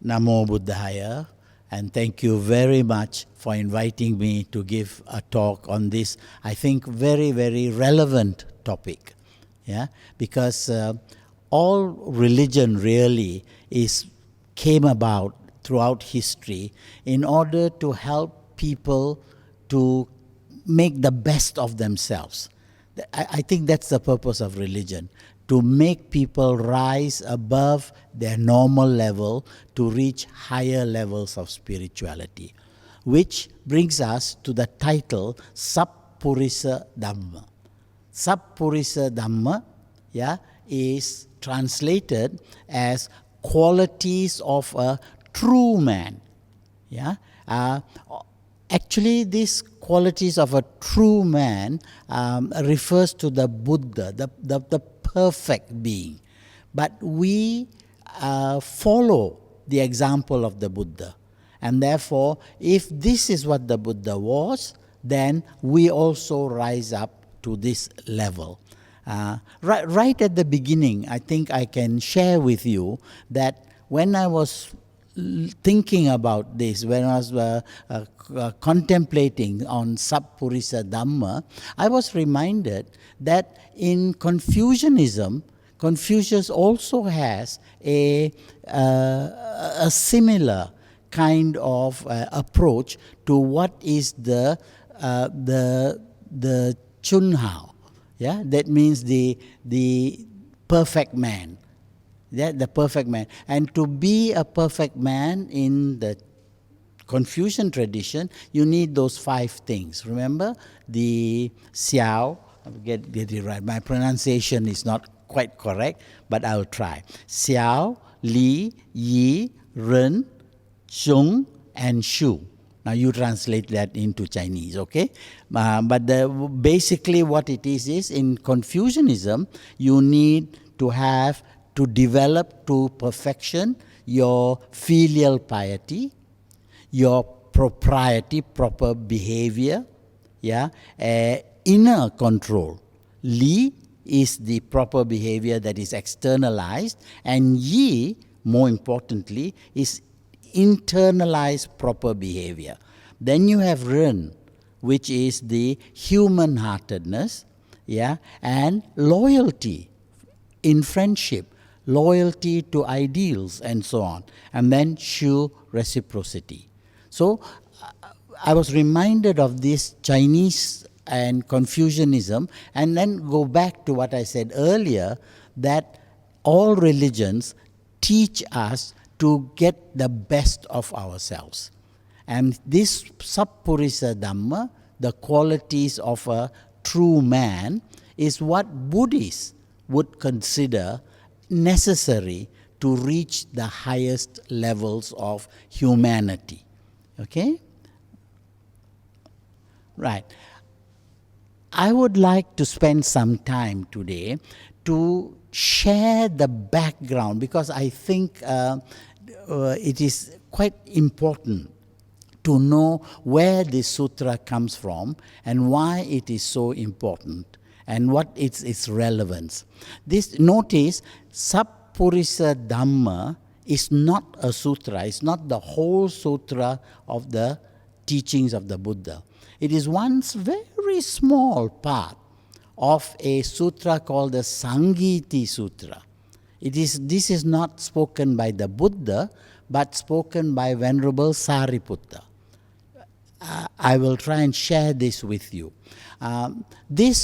Namo Buddhaya, and thank you very much for inviting me to give a talk on this, I think, very, very relevant topic. Yeah, because all religion really came about throughout history in order to help people to make the best of themselves. I think that's the purpose of religion, to make people rise above their normal level to reach higher levels of spirituality, which brings us to the title Sappurisa Dhamma. Sappurisa Dhamma, is translated as qualities of a true man. Actually, these qualities of a true man refers to the Buddha, the perfect being. But we follow the example of the Buddha. And therefore, if this is what the Buddha was, then we also rise up to this level. Right at the beginning, I think I can share with you that when I was thinking about this, when I was contemplating on Sappurisa Dhamma, I was reminded that in Confucianism, Confucius also has a similar kind of approach to what is the Chunhao. That means the perfect man. The perfect man. And to be a perfect man in the Confucian tradition, you need those 5 things. Remember? The Xiao, get it right. My pronunciation is not quite correct, but I'll try. Xiao, Li, Yi, Ren, Chung, and Shu. Now you translate that into Chinese, okay? But basically what it is in Confucianism, you need to develop to perfection your filial piety, your propriety, proper behavior, inner control. Li is the proper behavior that is externalized, and Yi, more importantly, is internalized proper behavior. Then you have Ren, which is the human-heartedness, and loyalty in friendship, loyalty to ideals, and so on. And then Shu, reciprocity. So I was reminded of this Chinese and Confucianism, and then go back to what I said earlier, that all religions teach us to get the best of ourselves. And this Sappurisa Dhamma, the qualities of a true man, is what Buddhists would consider necessary to reach the highest levels of humanity. Okay? Right. I would like to spend some time today to share the background, because I think it is quite important to know where this sutra comes from and why it is so important and what is its relevance. Notice, Sappurisa Dhamma is not a sutra. It's not the whole sutra of the teachings of the Buddha. It is one very small part of a sutra called the Sangiti Sutra. This is not spoken by the Buddha, but spoken by Venerable Sariputta. I will try and share this with you. This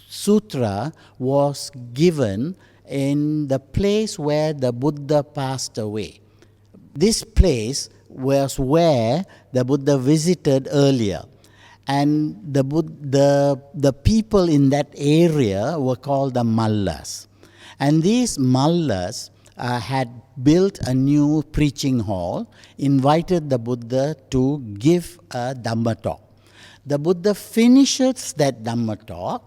sutra was given in the place where the Buddha passed away. This place was where the Buddha visited earlier. And the people in that area were called the Mallas. And these Mallas had built a new preaching hall, invited the Buddha to give a Dhamma talk. The Buddha finishes that Dhamma talk,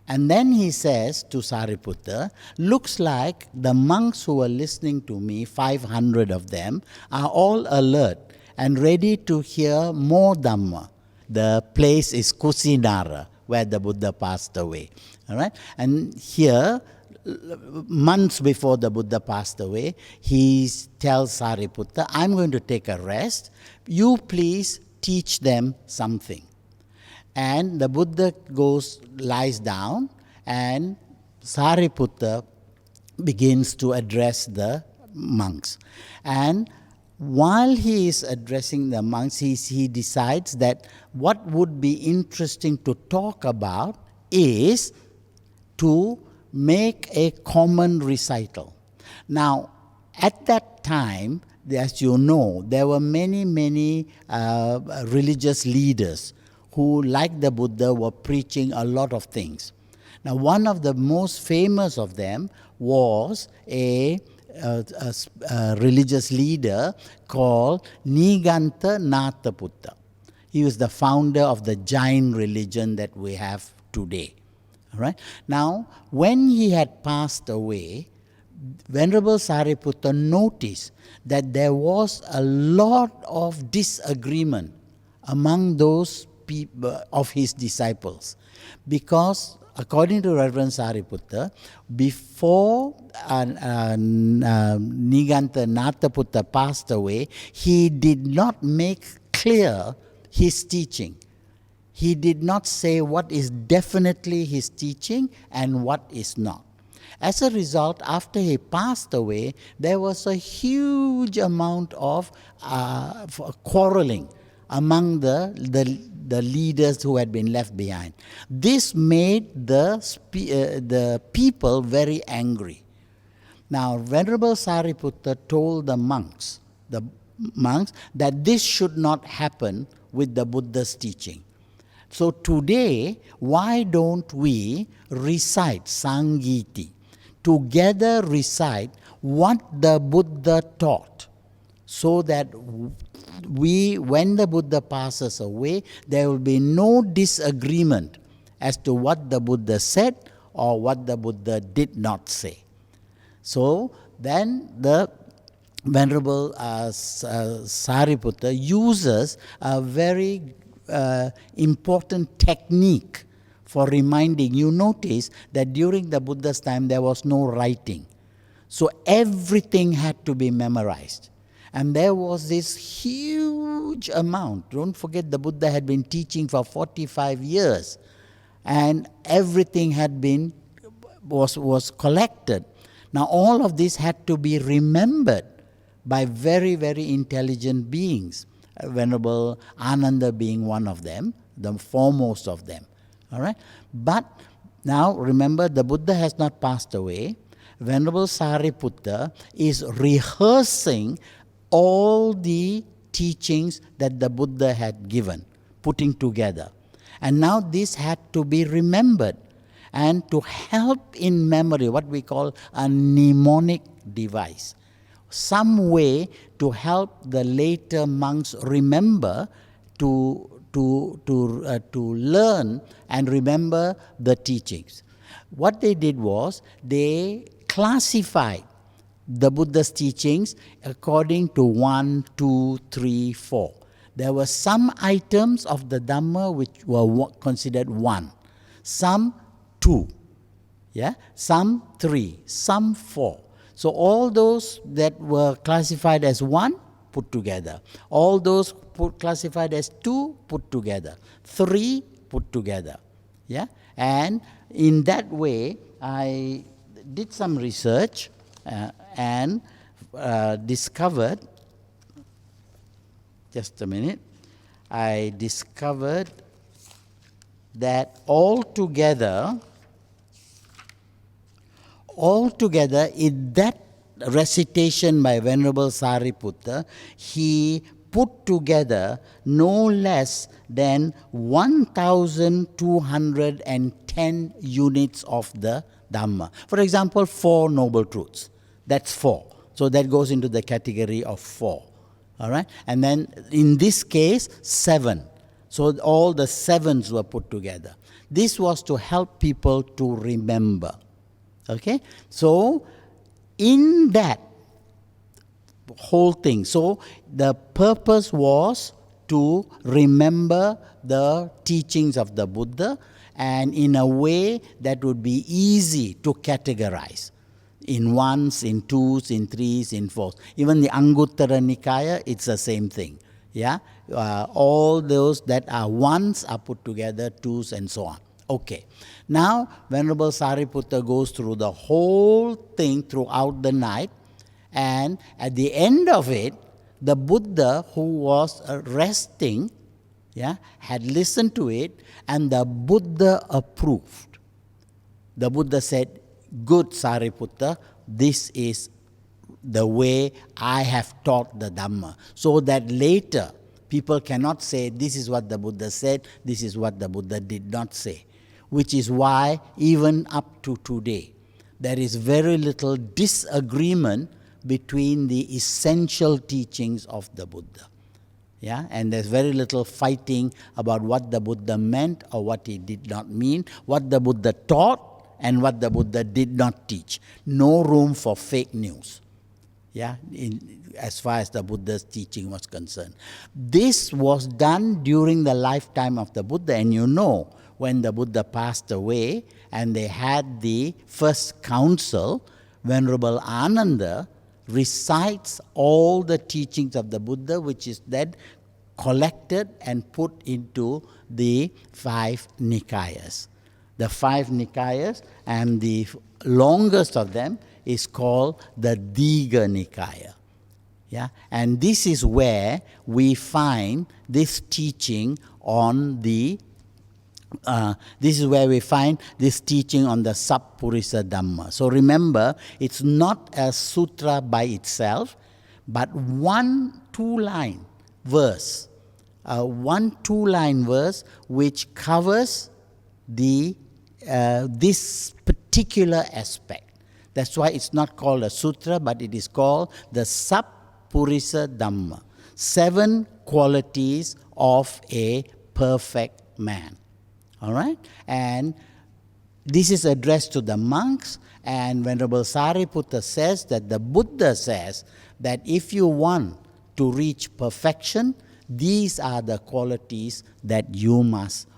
and then he says to Sariputta, looks like the monks who were listening to me, 500 of them, are all alert and ready to hear more Dhamma. The place is Kusinara, where the Buddha passed away. All right? And here, months before the Buddha passed away, he tells Sariputta, I'm going to take a rest. You please teach them something. And the Buddha lies down, and Sariputta begins to address the monks. And while he is addressing the monks, he decides that what would be interesting to talk about is to make a common recital. Now, at that time, as you know, there were many religious leaders who, like the Buddha, were preaching a lot of things. Now, one of the most famous of them was a religious leader called Nigantha Nathaputta. He was the founder of the Jain religion that we have today. All right? Now, when he had passed away, Venerable Sariputta noticed that there was a lot of disagreement among those people of his disciples, because according to Reverend Sariputta, before Nigantha Nathaputta passed away, he did not make clear his teaching. He did not say what is definitely his teaching and what is not. As a result, after he passed away, there was a huge amount of quarreling among the leaders who had been left behind. This made the people very angry. Now, Venerable Sariputta told the monks that this should not happen with the Buddha's teaching. So today, why don't we recite Sangiti? Together recite what the Buddha taught, so that when the Buddha passes away, there will be no disagreement as to what the Buddha said or what the Buddha did not say. So then the Venerable Sariputta uses a very important technique for reminding. You notice that during the Buddha's time there was no writing. So everything had to be memorized. And there was this huge amount. Don't forget, the Buddha had been teaching for 45 years. And everything was collected. Now all of this had to be remembered by very intelligent beings. Venerable Ananda being one of them, the foremost of them. All right? But now remember, the Buddha has not passed away. Venerable Sariputta is rehearsing all the teachings that the Buddha had given, putting together. And now this had to be remembered. And to help in memory, what we call a mnemonic device. Some way to help the later monks remember to learn and remember the teachings. What they did was they classified the Buddha's teachings according to 1, 2, 3, 4. There were some items of the Dhamma which were considered 1, some 2, some 3, some 4. So all those that were classified as 1, put together. All those classified as 2, put together. 3, put together. And in that way, I did some research and discovered, just a minute, I discovered that altogether in that recitation by Venerable Sariputta, he put together no less than 1,210 units of the Dhamma. For example, 4 Noble Truths. That's 4. So that goes into the category of 4. All right? And then in this case, 7. So all the 7s were put together. This was to help people to remember. Okay? So in that whole thing, so the purpose was to remember the teachings of the Buddha and in a way that would be easy to categorize. In ones, in twos, in threes, in fours. Even the Anguttara Nikaya, it's the same thing. Yeah, all those that are ones are put together, twos, and so on. Okay. Now, Venerable Sariputta goes through the whole thing throughout the night, and at the end of it, the Buddha who was resting, had listened to it, and the Buddha approved. The Buddha said, "Good, Sariputta, this is the way I have taught the Dhamma." So that later, people cannot say, this is what the Buddha said, this is what the Buddha did not say. Which is why, even up to today, there is very little disagreement between the essential teachings of the Buddha. And there's very little fighting about what the Buddha meant or what he did not mean, what the Buddha taught and what the Buddha did not teach. No room for fake news, as far as the Buddha's teaching was concerned. This was done during the lifetime of the Buddha, and when the Buddha passed away and they had the first council, Venerable Ananda recites all the teachings of the Buddha, which is then collected and put into the 5 Nikayas. The 5 Nikayas, and the longest of them is called the Digha Nikaya. And this is where we find this teaching on the Sappurisa Dhamma. So remember, it's not a sutra by itself, but one two-line verse which covers this particular aspect. That's why it's not called a sutra, but it is called the Sappurisa Dhamma. 7 qualities of a perfect man. All right? And this is addressed to the monks, and Venerable Sariputta says that the Buddha says that if you want to reach perfection, these are the qualities that you must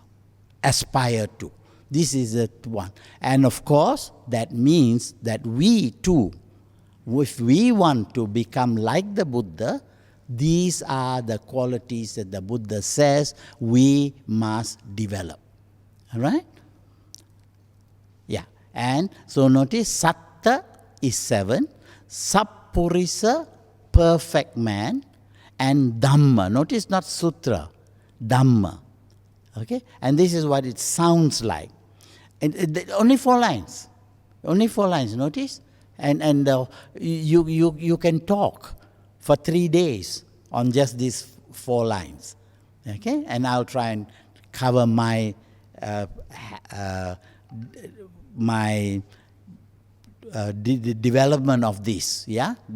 aspire to. This is the one. And of course, that means that we too, if we want to become like the Buddha, these are the qualities that the Buddha says we must develop. All right? And so notice, Satta is 7, Sappurisa, perfect man, and Dhamma. Notice not sutra, Dhamma. Okay? And this is what it sounds like. Only 4 lines. Only 4 lines, notice? And you can talk for 3 days on just these 4 lines. Okay? And I'll try and cover my development of this,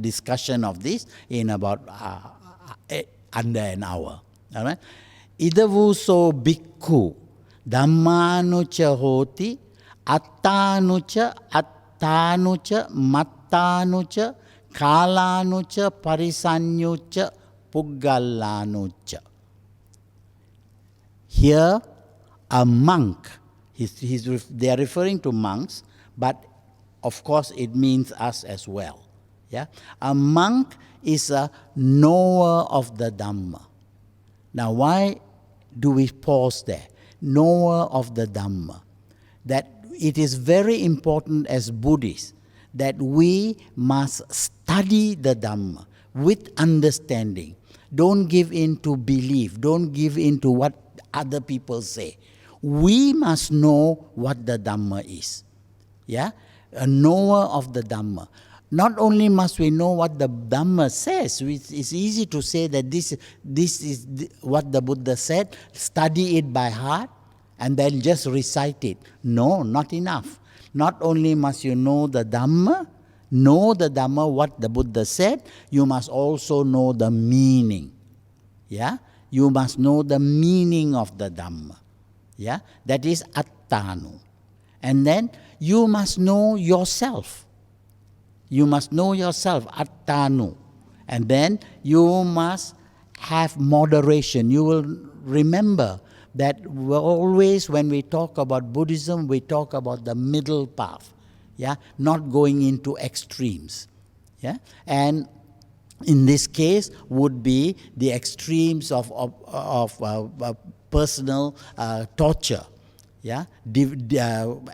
discussion of this in about under an hour. All right? Idavuso bhikkhu dhammanucha hoti attanucha mattanucha kalanucha parisanyucha puggallanucha. Here, a monk, they are referring to monks, but of course it means us as well. A monk is a knower of the Dhamma. Now, why do we pause there? Knower of the Dhamma. That it is very important as Buddhists that we must study the Dhamma with understanding. Don't give in to belief. Don't give in to what other people say. We must know what the Dhamma is. A knower of the Dhamma. Not only must we know what the Dhamma says, it's easy to say that this is what the Buddha said, study it by heart, and then just recite it. No, not enough. Not only must you know the Dhamma, what the Buddha said, you must also know the meaning. You must know the meaning of the Dhamma. That is attanu. And then you must know yourself. You must know yourself, attanu. And then you must have moderation. You will remember that always when we talk about Buddhism, we talk about the middle path, yeah, not going into extremes, yeah, and in this case would be the extremes of personal torture, yeah,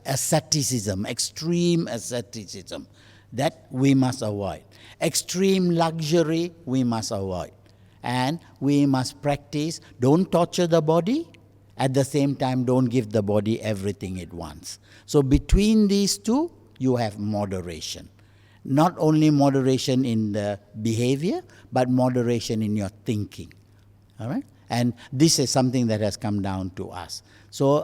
asceticism, extreme asceticism, that we must avoid. Extreme luxury we must avoid. And we must practice, don't torture the body, at the same time don't give the body everything it wants. So between these two, you have moderation. Not only moderation in the behavior, but moderation in your thinking. All right? And this is something that has come down to us. So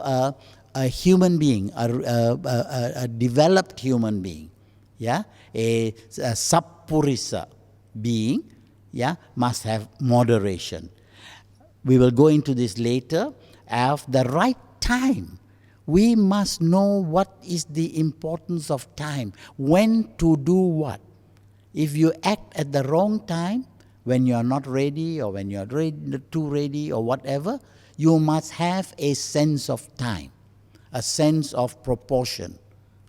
a human being, a developed human being, yeah, a Sappurisa being, yeah, must have moderation. We will go into this later. At the right time, we must know what is the importance of time, when to do what. If you act at the wrong time, when you are not ready or when you are too ready or whatever, you must have a sense of time, a sense of proportion.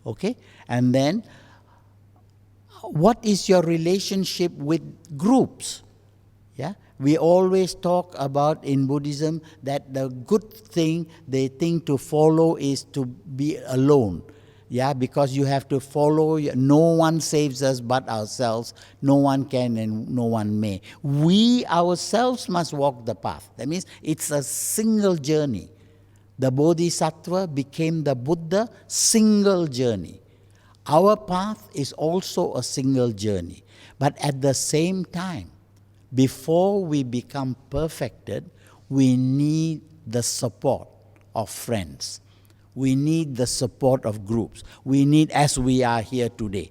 Okay? And then, what is your relationship with groups? Yeah? We always talk about in Buddhism that the good thing they think to follow is to be alone. Yeah, because you have to follow, no one saves us but ourselves, no one can and no one may. We ourselves must walk the path. That means it's a single journey. The Bodhisattva became the Buddha, single journey. Our path is also a single journey. But at the same time, before we become perfected, we need the support of friends. We need the support of groups. We need, as we are here today.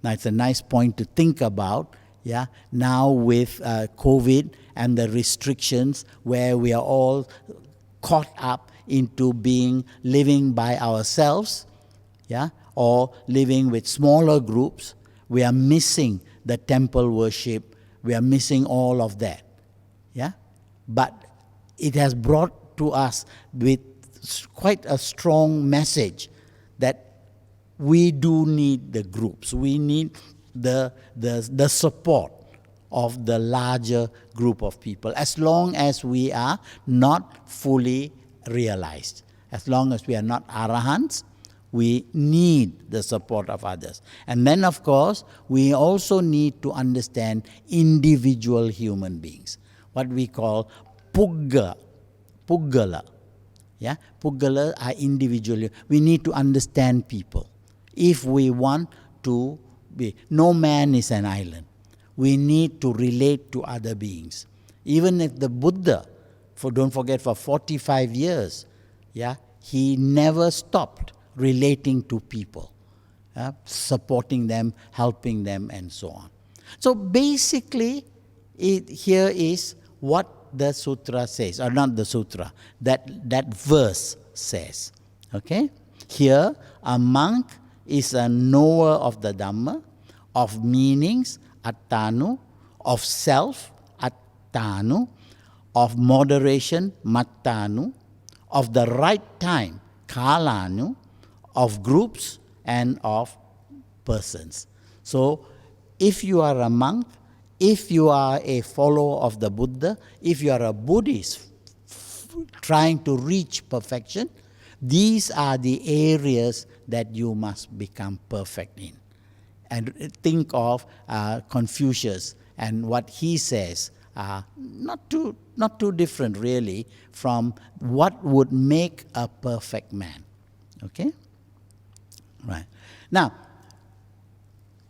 Now, it's a nice point to think about, yeah, now with COVID and the restrictions where we are all caught up into living by ourselves, yeah, or living with smaller groups. We are missing the temple worship. We are missing all of that, yeah. But it has brought to us with quite a strong message that we do need the groups. We need the support of the larger group of people, as long as we are not fully realized. As long as we are not arahants, we need the support of others. And then, of course, we also need to understand individual human beings, what we call puggala. Yeah? Puggala are individual. We need to understand people. If we want to be, no man is an island. We need to relate to other beings. Even if the Buddha, don't forget, for 45 years, yeah, he never stopped relating to people, supporting them, helping them, and so on. So basically, here is what the sutra says, or not the sutra, that verse says. Okay? Here, a monk is a knower of the Dhamma, of meanings, attanu, of self, attanu, of moderation, mattanu, of the right time, kalanu, of groups, and of persons. So, if you are a monk, if you are a follower of the Buddha, if you are a Buddhist trying to reach perfection, these are the areas that you must become perfect in. And think of Confucius and what he says, not too different really from what would make a perfect man. Okay? Right. Now,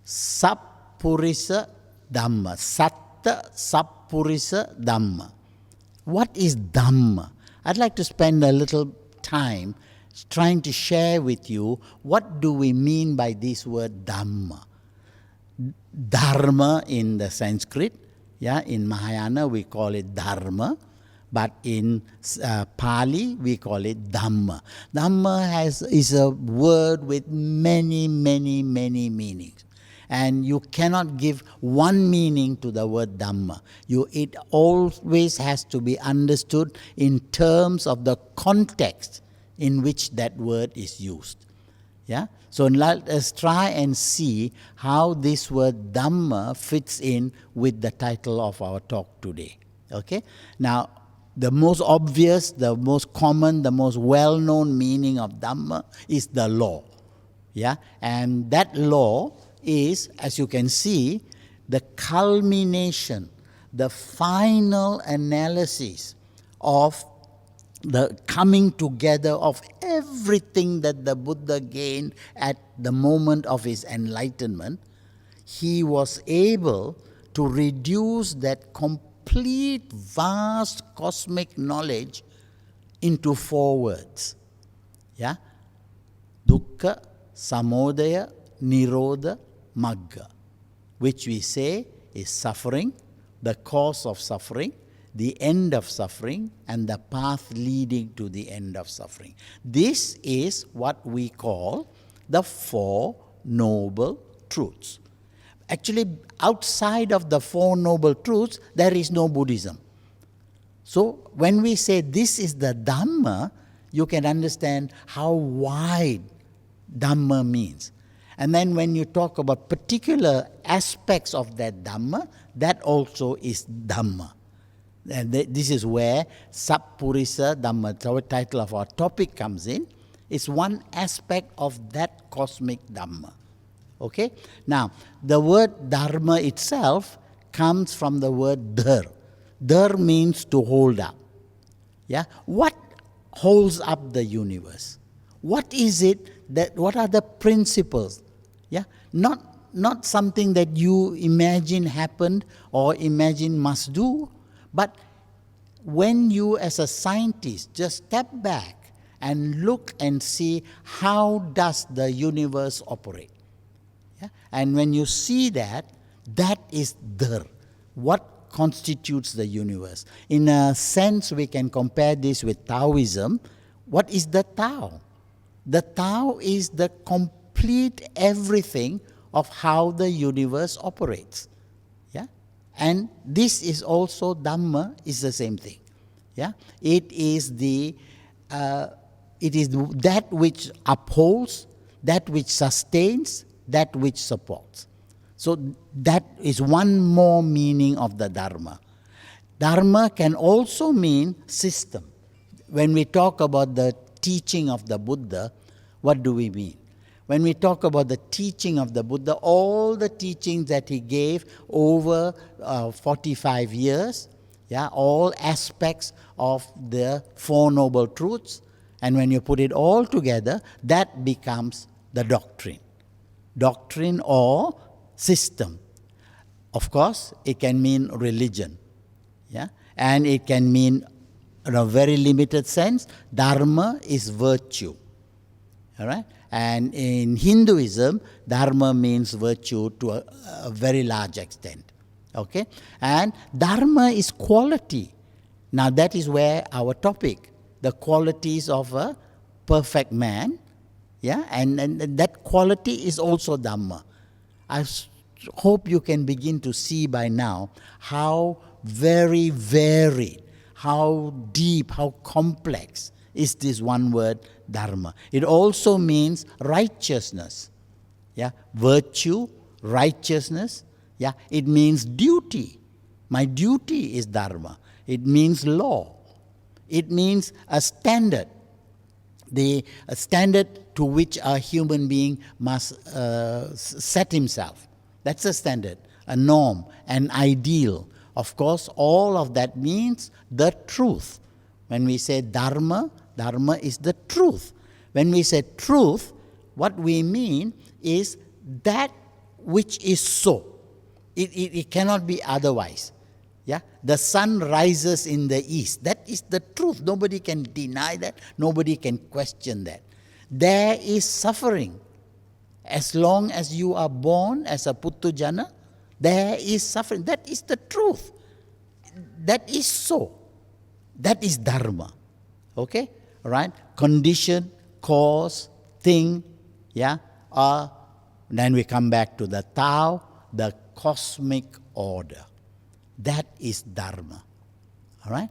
Sappurisa Dhamma, Satta Sappurisa Dhamma. What is Dhamma? I'd like to spend a little time trying to share with you what do we mean by this word Dhamma. Dharma in the Sanskrit, yeah, in Mahayana we call it Dharma, but in Pali we call it Dhamma. Dhamma is a word with many, many, many meanings. And you cannot give one meaning to the word Dhamma. It always has to be understood in terms of the context in which that word is used. Yeah? So let us try and see how this word Dhamma fits in with the title of our talk today. Okay? Now, the most obvious, the most common, the most well-known meaning of Dhamma is the law. Yeah? And that law is, as you can see, the culmination, the final analysis of the coming together of everything that the Buddha gained at the moment of his enlightenment. He was able to reduce that complete, vast cosmic knowledge into 4 words. Yeah? Dukkha, Samodaya, Nirodha, Magga, which we say is suffering, the cause of suffering, the end of suffering, and the path leading to the end of suffering. This is what we call the 4 Noble Truths. Actually, outside of the 4 Noble Truths, there is no Buddhism. So, when we say this is the Dhamma, you can understand how wide Dhamma means. And then when you talk about particular aspects of that Dhamma, that also is Dhamma. And this is where Sappurisa Dhamma, the title of our topic, comes in. It's one aspect of that cosmic Dhamma. Okay? Now, the word Dharma itself comes from the word Dhar. Dhar means to hold up. Yeah? What holds up the universe? What is it what are the principles? Yeah? Not something that you imagine happened or imagine must do, but when you as a scientist just step back and look and see how does the universe operate. Yeah? And when you see that, that is Dhar. What constitutes the universe? In a sense, we can compare this with Taoism. What is the Tao? The Tao is the complete everything of how the universe operates. Yeah? And this is also Dhamma, is the same thing. Yeah? It is that which upholds, that which sustains, that which supports. So that is one more meaning of the Dharma. Dharma can also mean system. When we talk about the teaching of the Buddha, what do we mean? When we talk about the teaching of the Buddha, all the teachings that he gave over 45 years, yeah, all aspects of the 4 Noble Truths, and when you put it all together, that becomes the doctrine. Doctrine or system. Of course, it can mean religion. Yeah? And it can mean, in a very limited sense, Dharma is virtue. All right? And in Hinduism, Dharma means virtue to a very large extent. Okay? And Dharma is quality. Now that is where our topic, the qualities of a perfect man, yeah, and that quality is also Dhamma. I hope you can begin to see by now how very varied, how deep, how complex is this one word Dharma. It also means righteousness. Yeah, virtue, righteousness. Yeah, it means duty. My duty is Dharma. It means law. It means a standard. A standard to which a human being must set himself. That's a standard, a norm, an ideal. Of course, all of that means the truth. When we say Dharma, Dharma is the truth. When we say truth, what we mean is that which is so. It cannot be otherwise. Yeah? The sun rises in the east. That is the truth. Nobody can deny that. Nobody can question that. There is suffering. As long as you are born as a Puttujana, there is suffering. That is the truth. That is so. That is Dharma. Okay? Right? Condition, cause, thing, yeah, are Then we come back to the Tao, the cosmic order. That is Dharma. All right?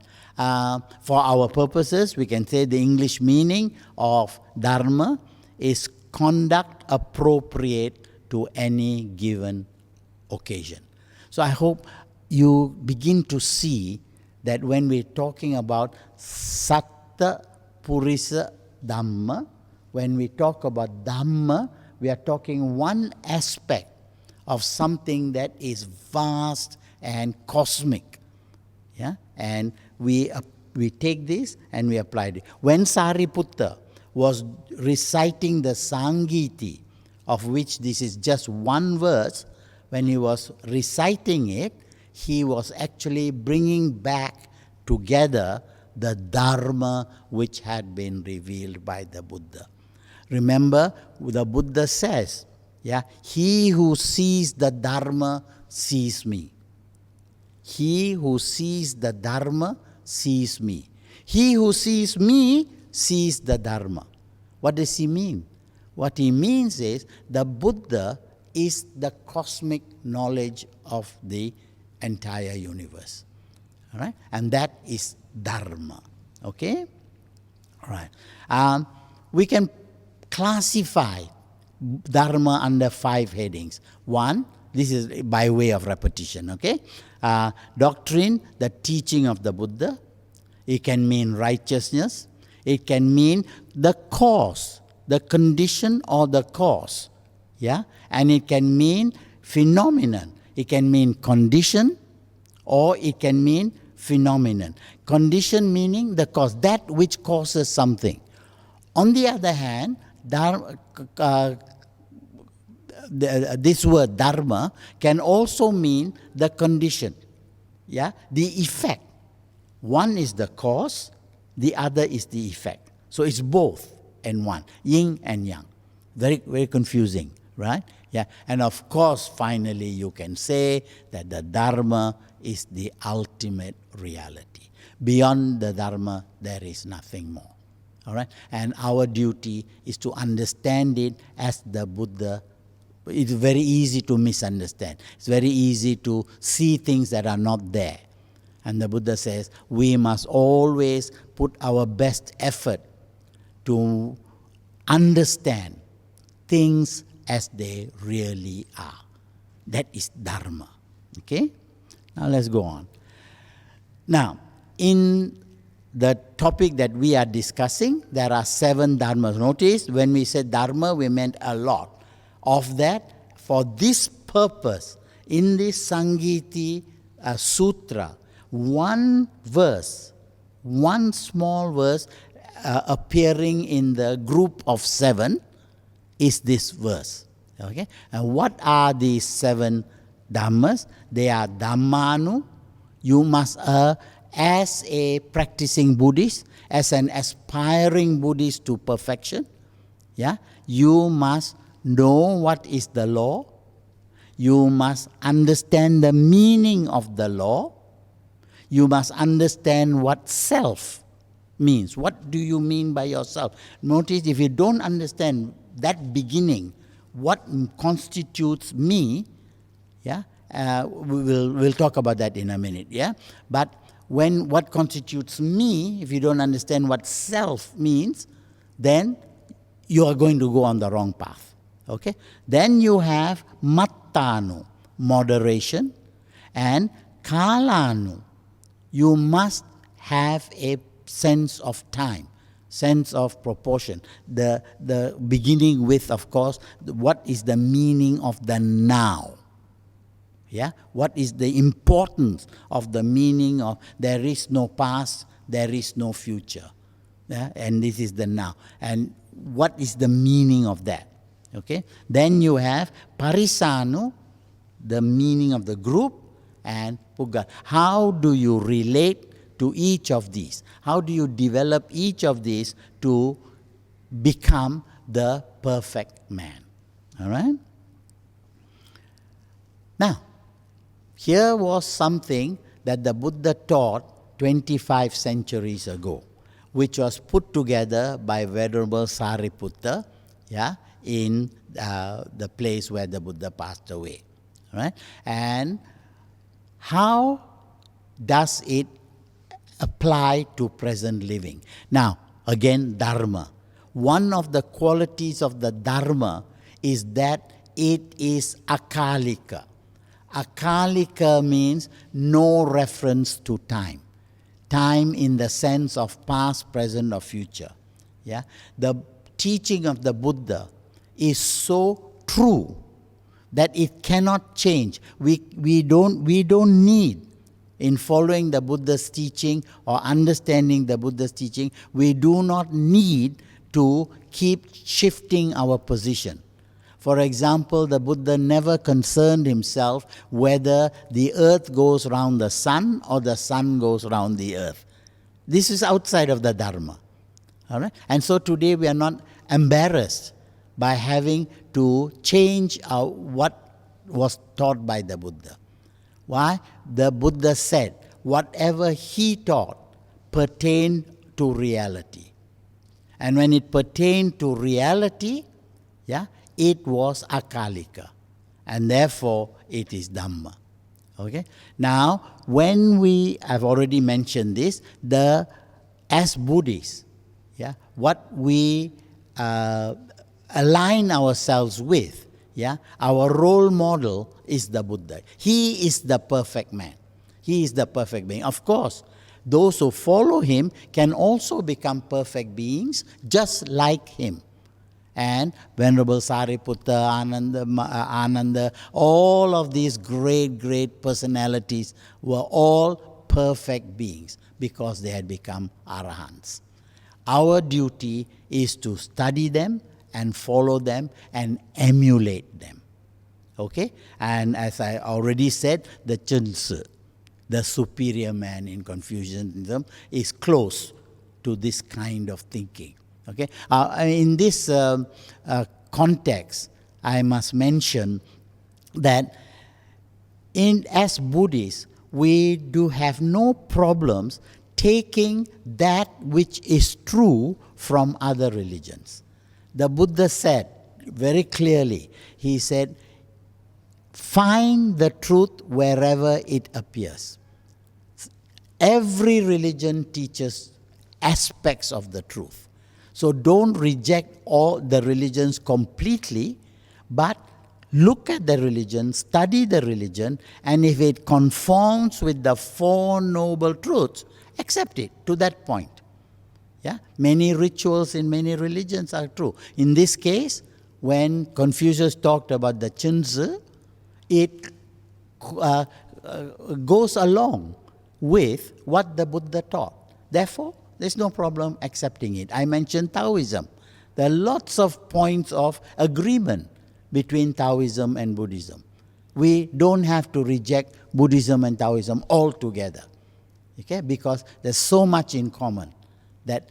For our purposes, we can say the English meaning of Dharma is conduct appropriate to any given occasion. So I hope you begin to see that when we're talking about Sappurisa Dhamma, when we talk about Dhamma, we are talking one aspect of something that is vast and cosmic. Yeah? And we take this and we apply it. When Sariputta was reciting the Sangiti, of which this is just one verse, when he was reciting it, he was actually bringing back together the Dharma which had been revealed by the Buddha. Remember, the Buddha says, he who sees the Dharma sees me. He who sees the Dharma sees me. He who sees me sees the Dharma. What does he mean? What he means is the Buddha is the cosmic knowledge of the entire universe. All right? And that is Dharma. Okay? All right. We can classify Dharma under 5 headings. 1, this is by way of repetition, okay? Doctrine, the teaching of the Buddha. It can mean righteousness. It can mean the cause, the condition or the cause. Yeah? And it can mean phenomenon. It can mean condition or it can mean phenomenon. Condition meaning the cause, that which causes something. On the other hand, this word Dharma can also mean the condition, the effect. One is the cause, the other is the effect. So it's both and one, yin and yang. Very, very confusing, right? Yeah. And of course, finally, you can say that the Dharma is the ultimate reality. Beyond the Dharma, there is nothing more. All right? And our duty is to understand it as the Buddha. It's very easy to misunderstand. It's very easy to see things that are not there. And the Buddha says, we must always put our best effort to understand things as they really are. That is Dharma. Okay? Now let's go on. Now, in the topic that we are discussing, there are 7 dharmas. Notice, when we said dharma, we meant a lot. Of that, for this purpose, in this Sangiti Sutra, one verse, one small verse appearing in the group of 7 is this verse. Okay? And what are these 7 dhammas? They are dhammanu. You must as a practicing Buddhist, as an aspiring Buddhist to perfection, you must know what is the law. You must understand the meaning of the law. You must understand what self means. What do you mean by yourself? Notice, if you don't understand that beginning, what constitutes me, we'll talk about that in a minute, But what constitutes me, if you don't understand what self means, then you are going to go on the wrong path. Okay? Then you have mattanu, moderation, and kalanu. You must have a sense of time, sense of proportion. The beginning with, of course, what is the meaning of the now? What is the importance of the meaning of there is no past, there is no future. And this is the now. And what is the meaning of that? Okay? Then you have parisanu, the meaning of the group, and puga. How do you relate to each of these? How do you develop each of these to become the perfect man? All right? Now, here was something that the Buddha taught 25 centuries ago, which was put together by Venerable Sariputta, in the place where the Buddha passed away. Right? And how does it apply to present living? Now, again, Dharma. One of the qualities of the Dharma is that it is akalika. Akalika means no reference to time. Time in the sense of past, present, or future. Yeah? The teaching of the Buddha is so true that it cannot change. We don't need, in following the Buddha's teaching or understanding the Buddha's teaching, we do not need to keep shifting our position. For example, the Buddha never concerned himself whether the earth goes round the sun or the sun goes round the earth. This is outside of the Dharma. All right? And so today we are not embarrassed by having to change what was taught by the Buddha. Why? The Buddha said, whatever he taught pertained to reality. And when it pertained to reality, it was akalika. And therefore, it is Dhamma. Okay? Now, when I've already mentioned this, as Buddhists, what we align ourselves with, our role model is the Buddha. He is the perfect man. He is the perfect being. Of course, those who follow him can also become perfect beings just like him. And Venerable Sariputta, Ananda, all of these great personalities were all perfect beings because they had become arahants. Our duty is to study them and follow them and emulate them. Okay? And as I already said, the Chunzi, the superior man in Confucianism, is close to this kind of thinking. Okay? In this context, I must mention that as Buddhists, we do have no problems taking that which is true from other religions. The Buddha said very clearly, he said, find the truth wherever it appears. Every religion teaches aspects of the truth. So don't reject all the religions completely, but look at the religion, study the religion, and if it conforms with the Four Noble Truths, accept it to that point. Yeah? Many rituals in many religions are true. In this case, when Confucius talked about the Chunzi, it goes along with what the Buddha taught. Therefore, there's no problem accepting it. I mentioned Taoism. There are lots of points of agreement between Taoism and Buddhism. We don't have to reject Buddhism and Taoism altogether. Okay? Because there's so much in common that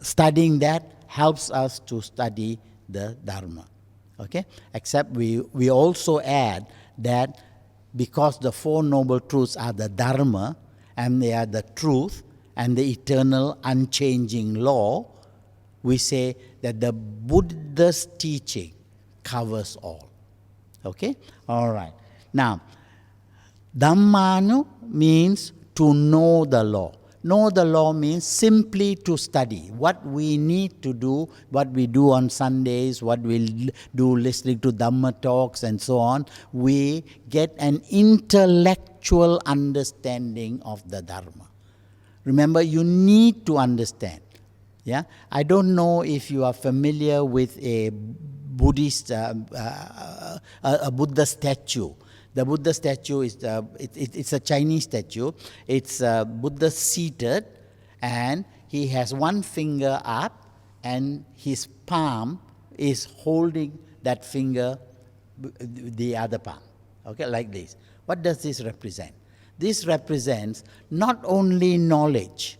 studying that helps us to study the Dharma. Okay? Except we also add that because the Four Noble Truths are the Dharma and they are the truth and the eternal unchanging law, we say that the Buddha's teaching covers all. Okay? All right. Now, Dhammanu means to know the law. Know the law means simply to study. What we need to do, what we do on Sundays, what we do listening to Dhamma talks and so on, we get an intellectual understanding of the Dharma. Remember, you need to understand. Yeah? I don't know if you are familiar with a Buddhist, a Buddha statue. The Buddha statue is it's a Chinese statue. It's Buddha seated, and he has one finger up, and his palm is holding that finger, the other palm. Okay, like this. What does this represent? This represents not only knowledge,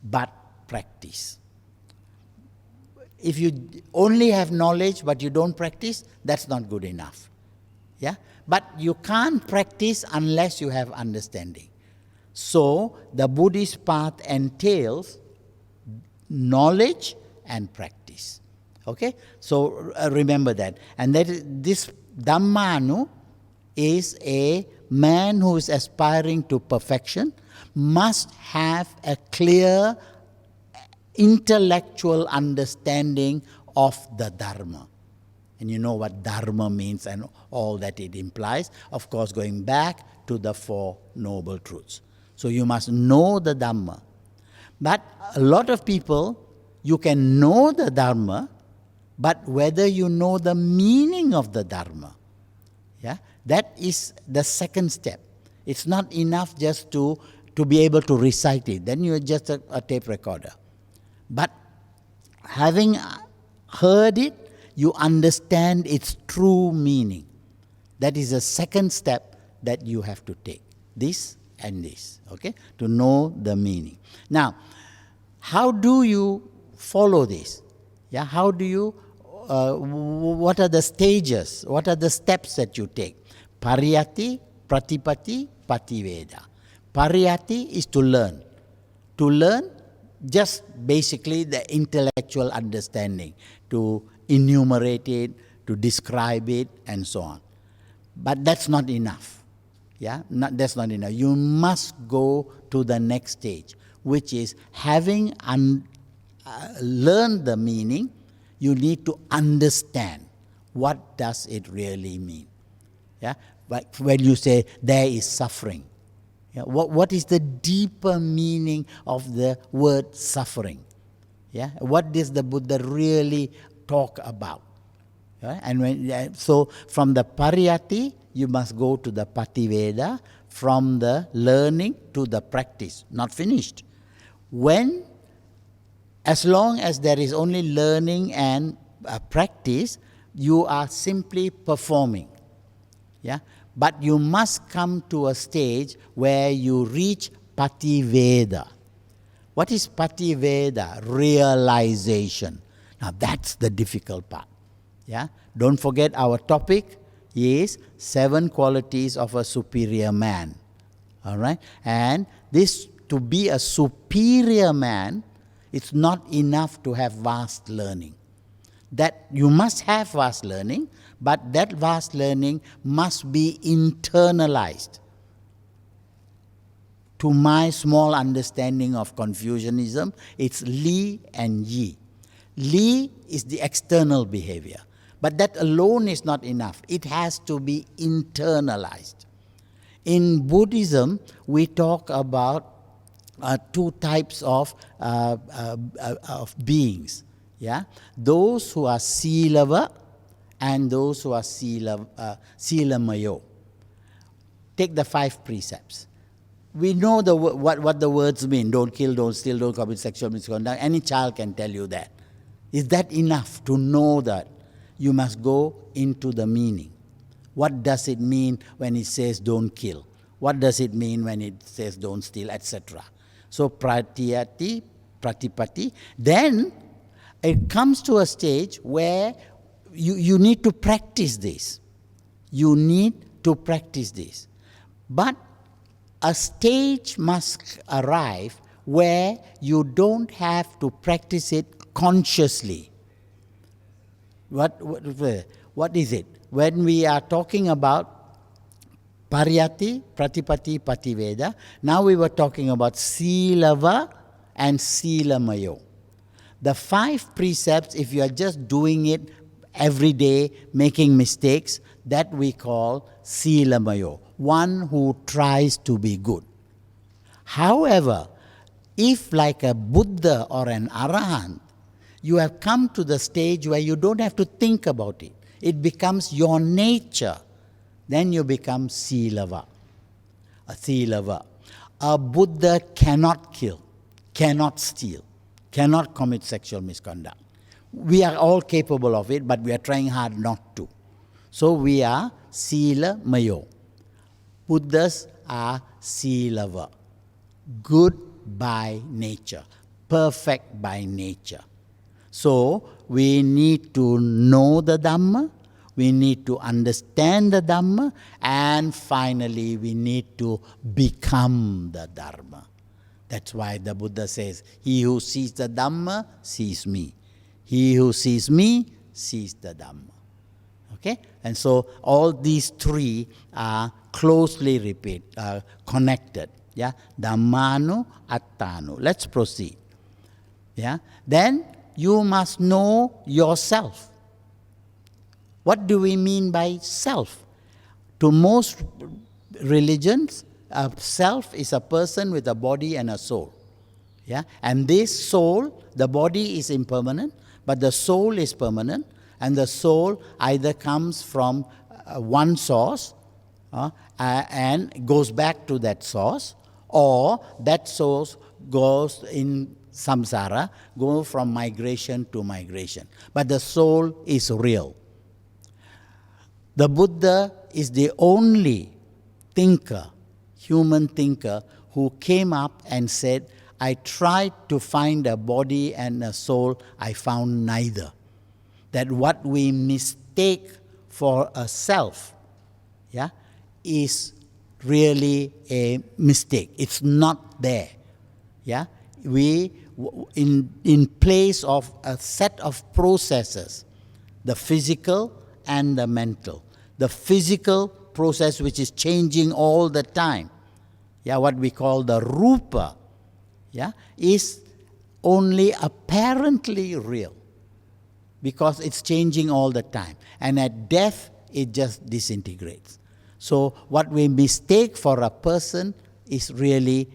but practice. If you only have knowledge but you don't practice, that's not good enough. Yeah? But you can't practice unless you have understanding. So, the Buddhist path entails knowledge and practice. Okay? So remember that. And this Dhammanu is a man who is aspiring to perfection, must have a clear intellectual understanding of the Dharma. And you know what Dharma means and all that it implies. Of course, going back to the Four Noble Truths. So you must know the Dhamma. But a lot of people, you can know the Dharma, but whether you know the meaning of the Dharma, yeah, that is the second step. It's not enough just to be able to recite it. Then you're just a tape recorder. But having heard it, you understand its true meaning. That is the second step that you have to take. This and this, okay? To know the meaning. Now, how do you follow this? Yeah, how do you, what are the stages? What are the steps that you take? Pariyati, Pratipatti, Pativeda. Pariyati is to learn. To learn, just basically the intellectual understanding, to enumerate it, to describe it, and so on. But that's not enough. Yeah, that's not enough. You must go to the next stage, which is having learned the meaning, you need to understand what does it really mean. Yeah, but when you say there is suffering, yeah, what is the deeper meaning of the word suffering? Yeah, what does the Buddha really talk about? Yeah? And so from the Pariyati, you must go to the Pativeda, from the learning to the practice. Not finished. As long as there is only learning and practice, you are simply performing. Yeah? But you must come to a stage where you reach Pativeda. What is Pativeda? Realization. Now that's the difficult part. Yeah? Don't forget our topic is 7 qualities of a superior man. All right? And this, to be a superior man, it's not enough to have vast learning. That you must have vast learning, but that vast learning must be internalized. To my small understanding of Confucianism, it's Li and Yi. Li is the external behavior, but that alone is not enough. It has to be internalized. In Buddhism, we talk about 2 types of beings. Yeah, those who are Silava and those who are Silamayo. Take the 5 precepts. We know what the words mean. Don't kill, don't steal, don't commit sexual misconduct. Any child can tell you that. Is that enough to know that? You must go into the meaning. What does it mean when it says don't kill? What does it mean when it says don't steal, etc.? So Pratiyati, Pratipatti. Then it comes to a stage where you need to practice this. You need to practice this. But a stage must arrive where you don't have to practice it consciously. What is it? When we are talking about Pariyati, Pratipatti, Pativeda, now we were talking about Silava and Silamayo. The 5 precepts, if you are just doing it every day, making mistakes, that we call Silamayo, one who tries to be good. However, if like a Buddha or an Arahant, you have come to the stage where you don't have to think about it. It becomes your nature. Then you become Silava. A Silava. A Buddha cannot kill, cannot steal, cannot commit sexual misconduct. We are all capable of it, but we are trying hard not to. So we are Sila Mayo. Buddhas are Silava. Good by nature. Perfect by nature. So we need to know the Dhamma, we need to understand the Dhamma, and finally we need to become the Dharma. That's why the Buddha says, he who sees the Dhamma sees me. He who sees me sees the Dhamma. Okay? And so all these three are closely connected. Yeah? Dhammanu, Attanu. Let's proceed. Yeah? Then you must know yourself. What do we mean by self? To most religions, a self is a person with a body and a soul. Yeah? And this soul, the body is impermanent, but the soul is permanent, and the soul either comes from one source and goes back to that source, or that source goes in samsara, go from migration to migration. But the soul is real. The Buddha is the only thinker, human thinker, who came up and said, I tried to find a body and a soul, I found neither. That what we mistake for a self, yeah, is really a mistake. It's not there. Yeah? We, in place of a set of processes, the physical and the mental. The physical process which is changing all the time, yeah, what we call the rupa, yeah, is only apparently real because it's changing all the time. And at death, it just disintegrates. So what we mistake for a person is really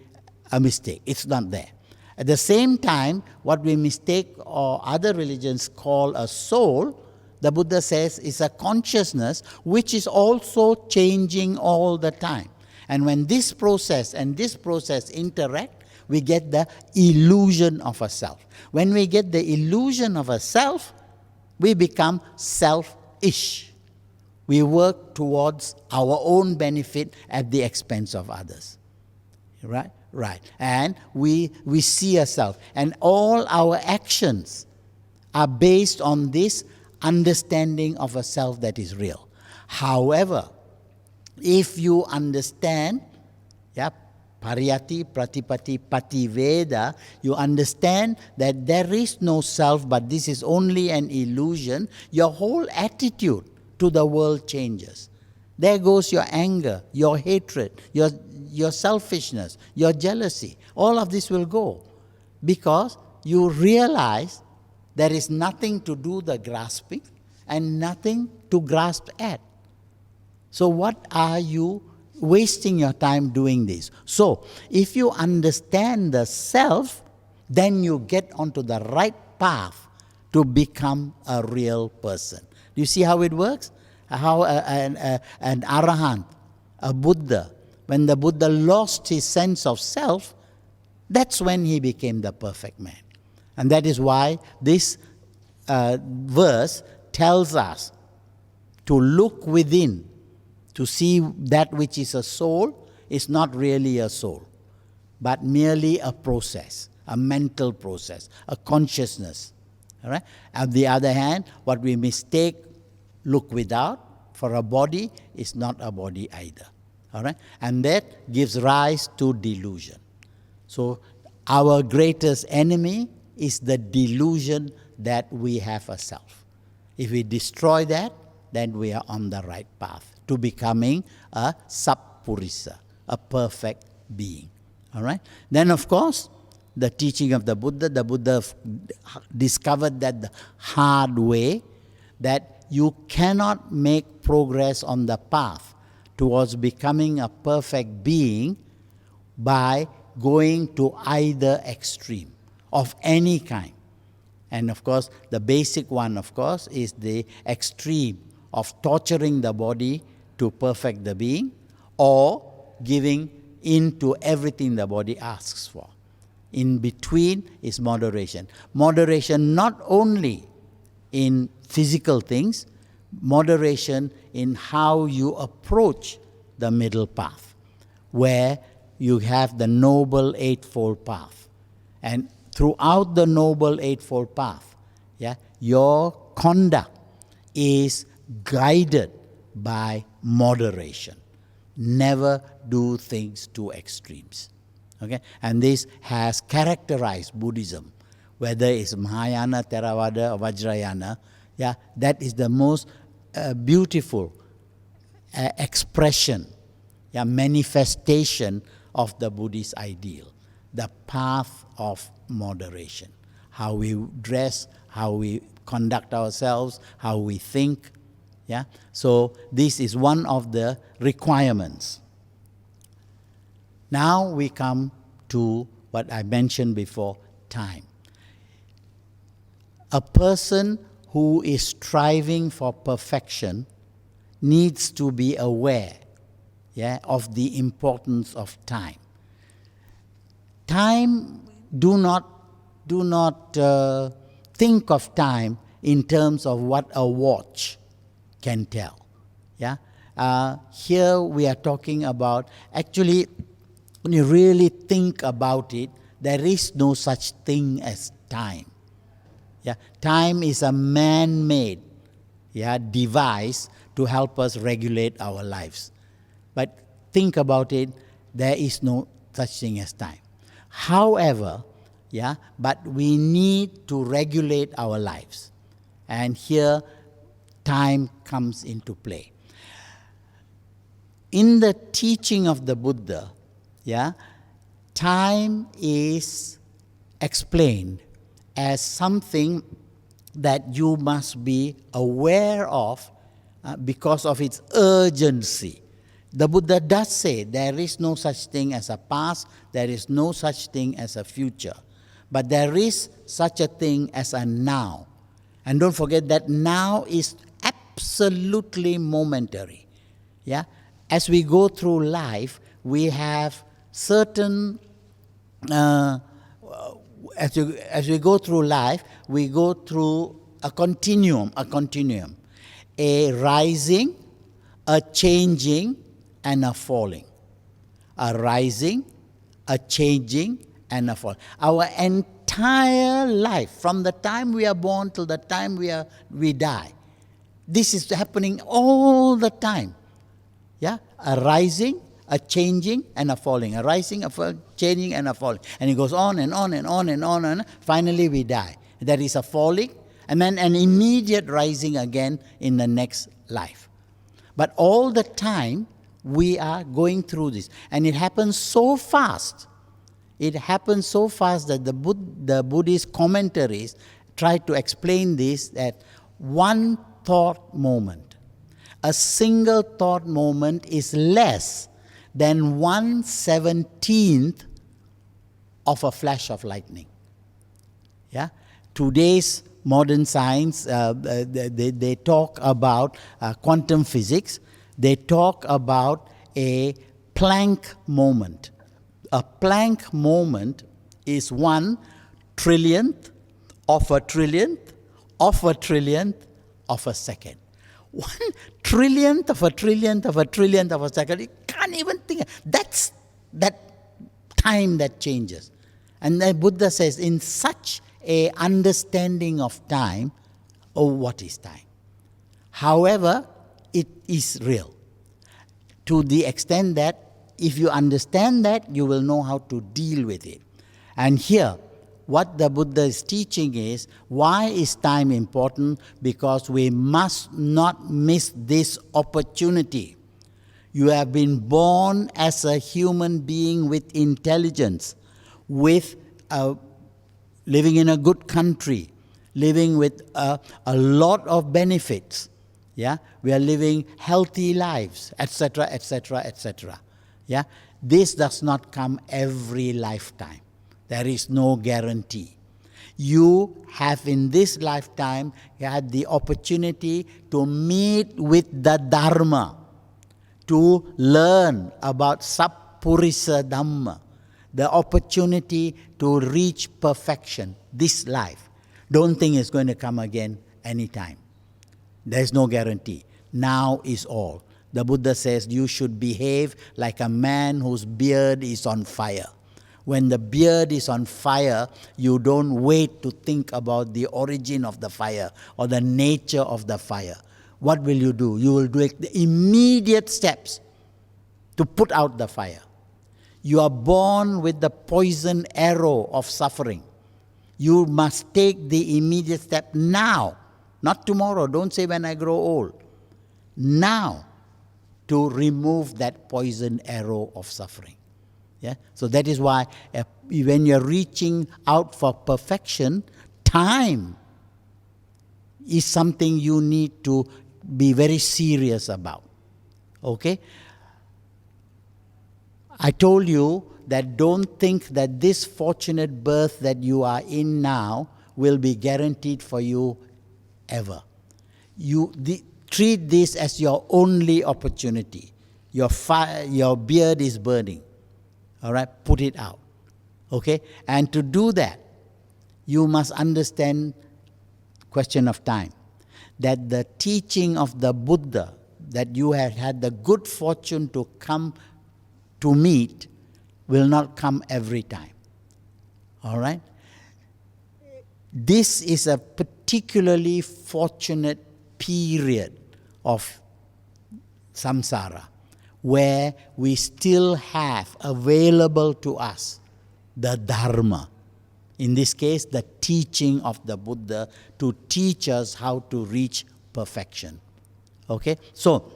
a mistake. It's not there. At the same time, what we mistake or other religions call a soul, the Buddha says is a consciousness which is also changing all the time. And when this process and this process interact, we get the illusion of a self. When we get the illusion of a self, we become selfish. We work towards our own benefit at the expense of others. Right? Right. And we see ourselves. And all our actions are based on this understanding of a self that is real. However, if you understand, yeah, pariyati, pratipati, pativeda, you understand that there is no self, but this is only an illusion, your whole attitude to the world changes. There goes your anger, your hatred, your selfishness, your jealousy. All of this will go because you realize there is nothing to do the grasping and nothing to grasp at. So what are you wasting your time doing this? So if you understand the self, then you get onto the right path to become a real person. Do you see how it works? How an arahant, a Buddha, when the Buddha lost his sense of self, that's when he became the perfect man. And that is why this verse tells us to look within, to see that which is a soul is not really a soul, but merely a process, a mental process, a consciousness. All right? On the other hand, what we mistake, look without, for a body is not a body either. All right? And that gives rise to delusion. So our greatest enemy is the delusion that we have a self. If we destroy that, then we are on the right path to becoming a Sappurisa, a perfect being. All right? Then, of course, the teaching of the Buddha discovered that the hard way, that you cannot make progress on the path towards becoming a perfect being by going to either extreme of any kind. And of course, the basic one, of course, is the extreme of torturing the body to perfect the being, or giving in to everything the body asks for. In between is moderation. Moderation not only in physical things, moderation in how you approach the middle path, where you have the Noble Eightfold Path. And throughout the Noble Eightfold Path, yeah, your conduct is guided by moderation. Never do things to extremes. Okay? And this has characterized Buddhism, whether it's Mahayana, Theravada, or Vajrayana, yeah, that is the most beautiful expression, yeah, manifestation of the Buddhist ideal, the path of moderation. How we dress, how we conduct ourselves, how we think. Yeah? So this is one of the requirements. Now we come to what I mentioned before, time. A person who is striving for perfection needs to be aware, yeah, of the importance of time. Time, do not think of time in terms of what a watch can tell. Yeah? Here we are talking about, actually, when you really think about it, there is no such thing as time. Yeah? Time is a man-made, yeah, device to help us regulate our lives. But think about it, there is no such thing as time. However, yeah, but we need to regulate our lives. And here, time comes into play. In the teaching of the Buddha, yeah, time is explained as something that you must be aware of because of its urgency. The Buddha does say there is no such thing as a past, there is no such thing as a future. But there is such a thing as a now. And don't forget that now is absolutely momentary. Yeah? As we go through life, we have certain, as we go through life, we go through a continuum, a rising, a changing, and a falling. A rising, a changing, and a fall. Our entire life, from the time we are born till the time we die, this is happening all the time. Yeah, a rising, a changing, and a falling. A rising, a changing, and a falling. And it goes on and on and on and on and finally we die. There is a falling, and then an immediate rising again in the next life. But all the time we are going through this, and it happens so fast. It happens so fast that the Buddhist commentaries try to explain this, that one thought moment, a single thought moment, is less than 1/17 of a flash of lightning. Yeah? Today's modern science, they talk about quantum physics. They talk about a Planck moment. A Planck moment is 1/trillionth of a trillionth of a trillionth of a second. 1/trillionth of a trillionth of a trillionth of a second. You can't even think. That's that time that changes. And the Buddha says, in such a understanding of time, oh, what is time? However, it is real. To the extent that if you understand that, you will know how to deal with it. And here, what the Buddha is teaching is, why is time important? Because we must not miss this opportunity. You have been born as a human being with intelligence, with living in a good country, living with a lot of benefits. Yeah, we are living healthy lives, etc., etc., etc. Yeah, this does not come every lifetime. There is no guarantee. You have in this lifetime had the opportunity to meet with the Dharma, to learn about Sappurisa Dhamma, the opportunity to reach perfection this life. Don't think it's going to come again anytime. There's no guarantee. Now is all. The Buddha says you should behave like a man whose beard is on fire. When the beard is on fire, you don't wait to think about the origin of the fire or the nature of the fire. What will you do? You will do the immediate steps to put out the fire. You are born with the poison arrow of suffering. You must take the immediate step now, not tomorrow. Don't say when I grow old. Now, to remove that poison arrow of suffering. Yeah? So that is why when you're reaching out for perfection, time is something you need to be very serious about. Okay? I told you that don't think that this fortunate birth that you are in now will be guaranteed for you ever. Treat this as your only opportunity. Your beard is burning. All right? Put it out. Okay? And to do that, you must understand question of time. That the teaching of the Buddha that you have had the good fortune to come to meet will not come every time. All right? This is a particularly fortunate period of samsara where we still have available to us the Dharma. In this case, the teaching of the Buddha to teach us how to reach perfection. Okay? So,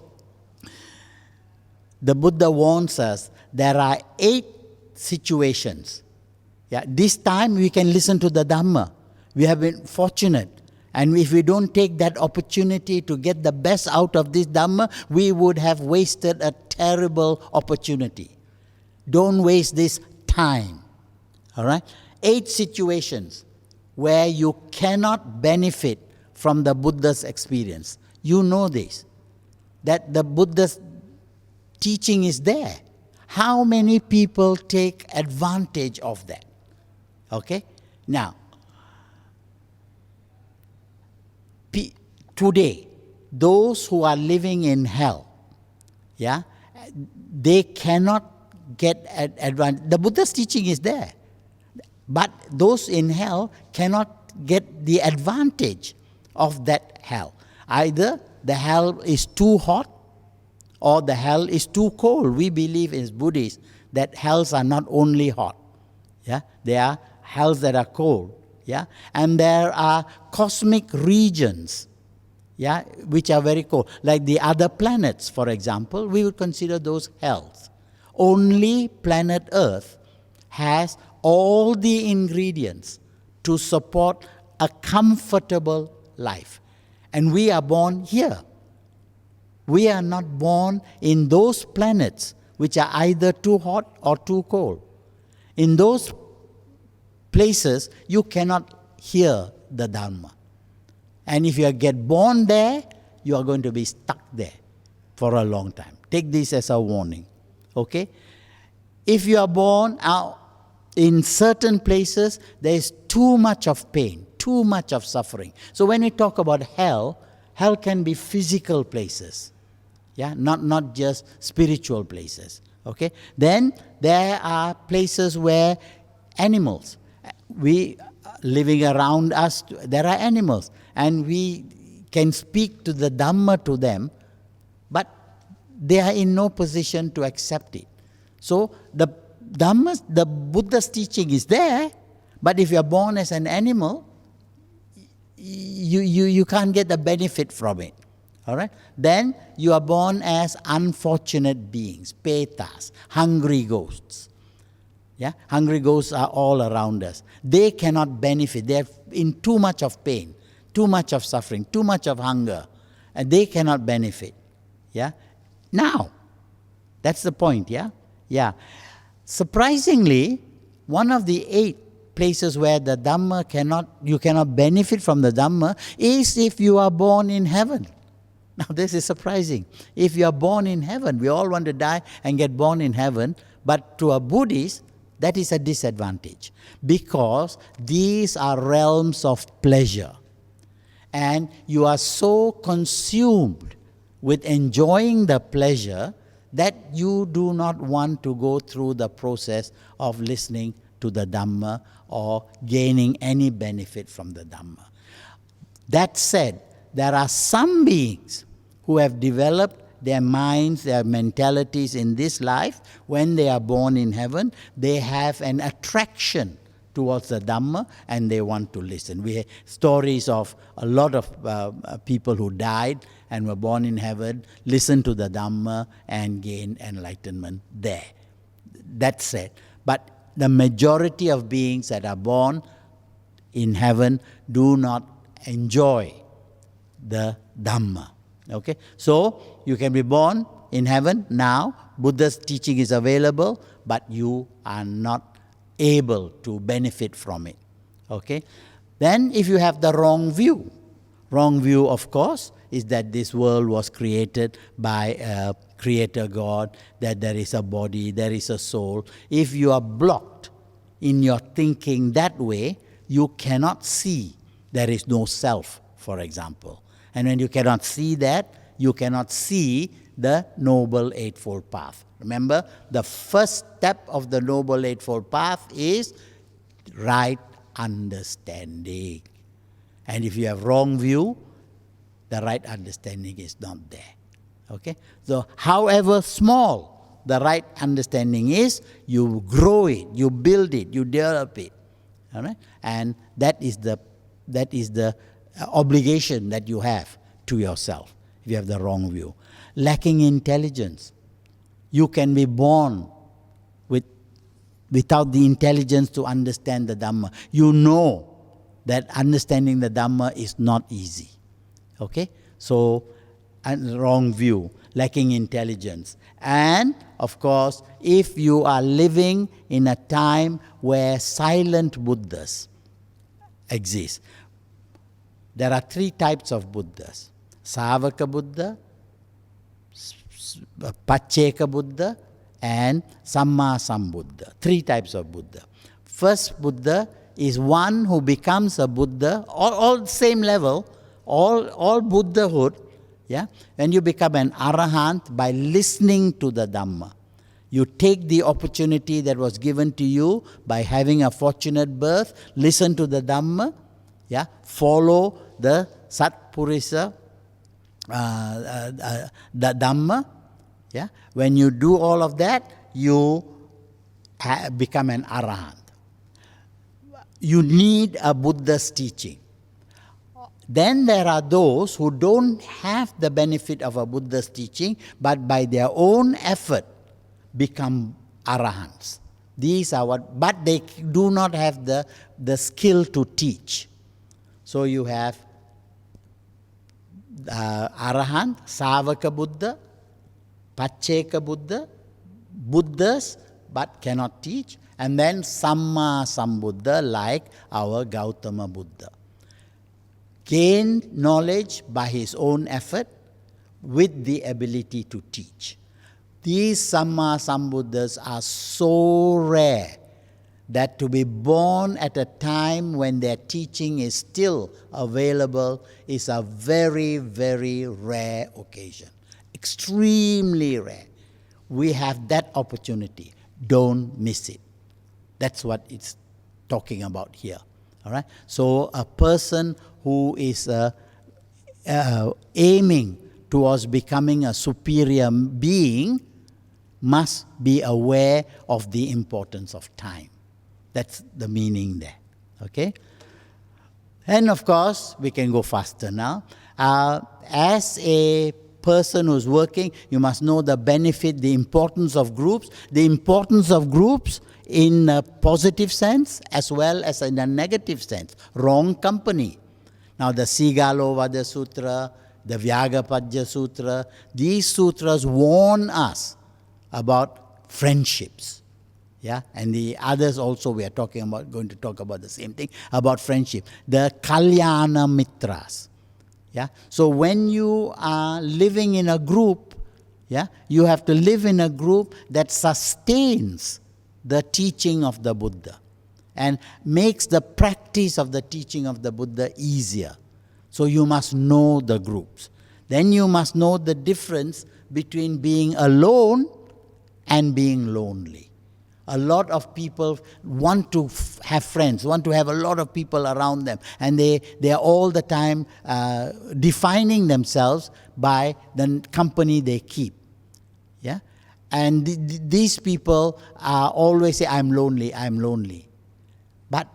the Buddha warns us there are 8 situations. Yeah, this time we can listen to the Dhamma. We have been fortunate. And if we don't take that opportunity to get the best out of this Dhamma, we would have wasted a terrible opportunity. Don't waste this time. All right? 8 situations where you cannot benefit from the Buddha's experience. You know this. That the Buddha's teaching is there. How many people take advantage of that? Okay? Now, today, those who are living in hell, yeah, they cannot get advantage. The Buddha's teaching is there. But those in hell cannot get the advantage of that hell. Either the hell is too hot or the hell is too cold. We believe as Buddhists that hells are not only hot. Yeah? There are hells that are cold. Yeah? And there are cosmic regions, yeah, which are very cold. Like the other planets, for example, we would consider those hells. Only planet Earth has all the ingredients to support a comfortable life. And we are born here. We are not born in those planets which are either too hot or too cold. In those places, you cannot hear the Dhamma. And if you get born there, you are going to be stuck there for a long time. Take this as a warning. Okay? If you are born out in certain places, there is too much of pain, too much of suffering. So when we talk about hell, hell can be physical places, yeah, not just spiritual places. Okay. Then there are places where animals, we living around us, there are animals, and we can speak to the Dhamma to them, but they are in no position to accept it. So the Dhamma, the Buddha's teaching is there, but if you are born as an animal, you can't get the benefit from it. All right? Then you are born as unfortunate beings, petas, hungry ghosts. Yeah? Hungry ghosts are all around us. They cannot benefit. They are in too much of pain, too much of suffering, too much of hunger, and they cannot benefit. Yeah? Now, that's the point, yeah? Yeah. Surprisingly, one of the 8 places where the Dhamma you cannot benefit from the Dhamma is if you are born in heaven. Now this is surprising. If you are born in heaven, we all want to die and get born in heaven, but to a Buddhist, that is a disadvantage because these are realms of pleasure. And you are so consumed with enjoying the pleasure that you do not want to go through the process of listening to the Dhamma or gaining any benefit from the Dhamma. That said, there are some beings who have developed their minds, their mentalities in this life. When they are born in heaven, they have an attraction towards the Dhamma, and they want to listen. We have stories of a lot of people who died and were born in heaven, listened to the Dhamma and gained enlightenment there. That's it. But the majority of beings that are born in heaven do not enjoy the Dhamma. Okay? So, you can be born in heaven now, Buddha's teaching is available, but you are not able to benefit from it. Okay? Then, if you have the wrong view, of course, is that this world was created by a creator God, that there is a body, there is a soul. If you are blocked in your thinking that way, you cannot see there is no self, for example. And when you cannot see that, you cannot see the Noble Eightfold Path. Remember, the first step of the Noble Eightfold Path is right understanding. And if you have wrong view, the right understanding is not there. Okay? So, however small the right understanding is, you grow it, you build it, you develop it. All right? And that is the obligation that you have to yourself if you have the wrong view. Lacking intelligence. You can be born without the intelligence to understand the Dhamma. You know that understanding the Dhamma is not easy. Okay? So, wrong view, lacking intelligence. And, of course, if you are living in a time where silent Buddhas exist, there are 3 types of Buddhas. Savaka Buddha, Pacceka Buddha, and Samma Sambuddha. 3 types of Buddha. First Buddha is one who becomes a Buddha, all same level, all Buddhahood, yeah? When you become an Arahant by listening to the Dhamma. You take the opportunity that was given to you by having a fortunate birth, listen to the Dhamma, yeah? Follow the Sappurisa the Dhamma. Yeah? When you do all of that, you become an Arahant. You need a Buddha's teaching. Then there are those who don't have the benefit of a Buddha's teaching, but by their own effort become Arahants. These are but they do not have the skill to teach. So you have Arahant, Savaka Buddha, Pacceka Buddha, Buddhas but cannot teach, and then Samma Sambuddha like our Gautama Buddha. Gained knowledge by his own effort with the ability to teach. These Samma Sambuddhas are so rare that to be born at a time when their teaching is still available is a very, very rare occasion. Extremely rare. We have that opportunity. Don't miss it. That's what it's talking about here. All right? So a person who is aiming towards becoming a superior being must be aware of the importance of time. That's the meaning there. Okay? And of course, we can go faster now. As a person who's working, you must know the benefit, the importance of groups. The importance of groups in a positive sense as well as in a negative sense. Wrong company. Now the Sigalovada Sutra, the Vyagapadya Sutra, these sutras warn us about friendships. Yeah, and the others also we are going to talk about the same thing, about friendship. The Kalyana Mitras. Yeah, so when you are living in a group, yeah, you have to live in a group that sustains the teaching of the Buddha and makes the practice of the teaching of the Buddha easier. So you must know the groups. Then you must know the difference between being alone and being lonely. A lot of people want to have friends, want to have a lot of people around them, and they are all the time defining themselves by the company they keep. Yeah, and these people always say, "I'm lonely, I'm lonely." But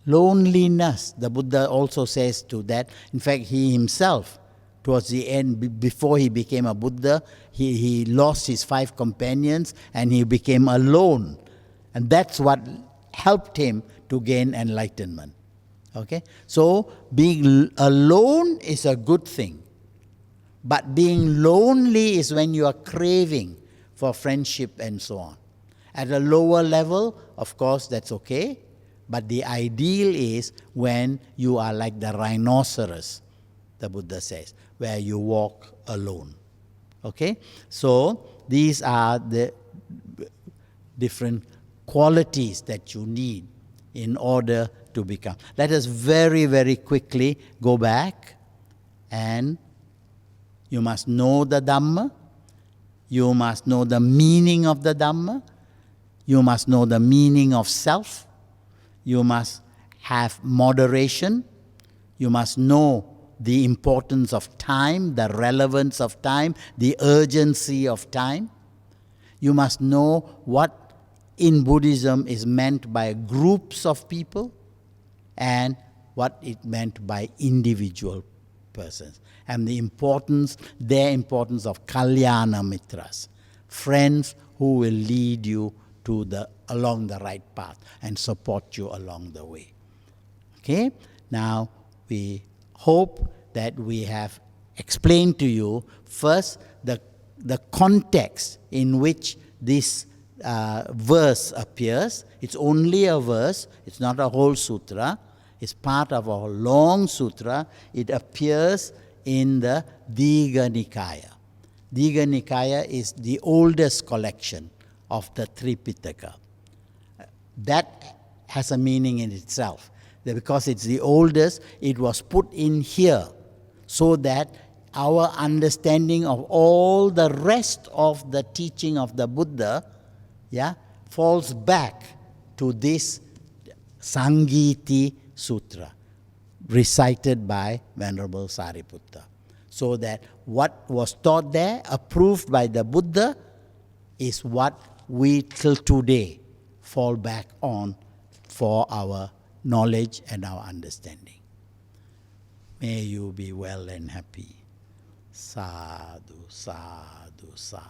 Loneliness, the Buddha also says to that. In fact, he himself, towards the end, before he became a Buddha, he lost his 5 companions and he became alone. And that's what helped him to gain enlightenment. Okay? So, being alone is a good thing. But being lonely is when you are craving for friendship and so on. At a lower level, of course, that's okay. But the ideal is when you are like the rhinoceros, the Buddha says, where you walk alone. Okay? So, these are the different qualities that you need in order to become. Let us very, very quickly go back, and you must know the Dhamma. You must know the meaning of the Dhamma. You must know the meaning of self. You must have moderation. You must know the importance of time, the relevance of time, the urgency of time. You must know what in Buddhism is meant by groups of people and what it meant by individual persons. And the importance, their importance of Kalyana Mitras, friends who will lead you to along the right path and support you along the way. Okay? Now, we hope that we have explained to you first the context in which this verse appears. It's only a verse, it's not a whole sutra. It's part of a long sutra. It appears in the Digha Nikaya. Digha Nikaya is the oldest collection of the Tripitaka. That has a meaning in itself. Because it's the oldest, it was put in here so that our understanding of all the rest of the teaching of the Buddha falls back to this Sangiti Sutra, recited by Venerable Sariputta. So that what was taught there, approved by the Buddha, is what we till today fall back on for our knowledge and our understanding. May you be well and happy. Sadhu, sadhu, sadhu.